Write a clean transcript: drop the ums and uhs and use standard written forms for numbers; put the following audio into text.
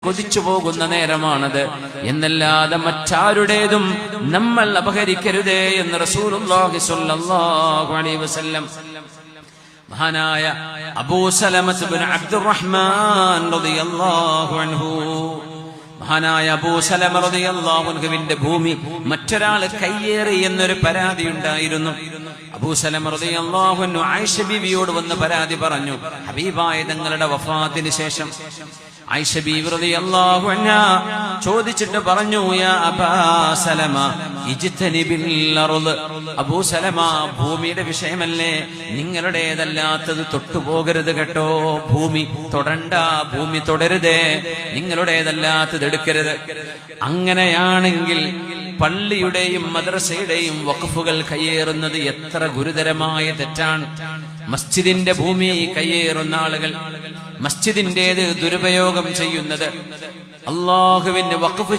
കൊതിച്ചു പോകുന്ന നേരമാണത് എന്നല്ലാതെ മറ്റാരുടേതും നമ്മൾ അപഹരിക്കരുതേ എന്ന് റസൂലുള്ളാഹി സ്വല്ലല്ലാഹു അലൈഹി വസല്ലം മഹാനായ അബൂ സലമത്ത് ഇബ്നു അബ്ദുറഹ്മാൻ റളിയല്ലാഹു അൻഹു മഹാനായ അബൂ സലമ റളിയല്ലാഹു അൻഹുവിന്റെ ഭൂമി മറ്റൊരാൾ കയ്യേറി എന്നൊരു പരാതി ഉണ്ടായിരുന്നു. അബൂ സലമ റളിയല്ലാഹു അൻഹു ആയിഷ ബീവിയോട് വന്ന് പരാതി പറഞ്ഞു. ഹബീബായ തങ്ങളുടെ വഫാത്തിന് ശേഷം ആയിഷ ബീവി റളിയല്ലാഹു അൻഹാ ചോദിച്ചിട്ട് പറഞ്ഞു, യാ അബാ സലമ ഇജ്തനിബിൽ അർള്. അബൂ സലമ, ഭൂമിയുടെ വിഷയമല്ലേ, നിങ്ങളുടേതല്ലാത്തത് തൊട്ടുപോകരുത് കേട്ടോ. ഭൂമി തൊടണ്ട, ഭൂമി തുടരുതേ, നിങ്ങളുടേതല്ലാത്തത് എടുക്കരുത്. അങ്ങനെയാണെങ്കിൽ പള്ളിയുടെയും മദ്രസയുടെയും വഖഫുകൾ കയ്യേറുന്നത് എത്ര ഗുരുതരമായ തെറ്റാണ്. മസ്ജിദിന്റെ ഭൂമി കയ്യേറുന്ന ആളുകൾ, മസ്ജിദിന്റേത് ദുരുപയോഗം ചെയ്യുന്നത്, അല്ലാഹുവിന്റെ വഖഫ്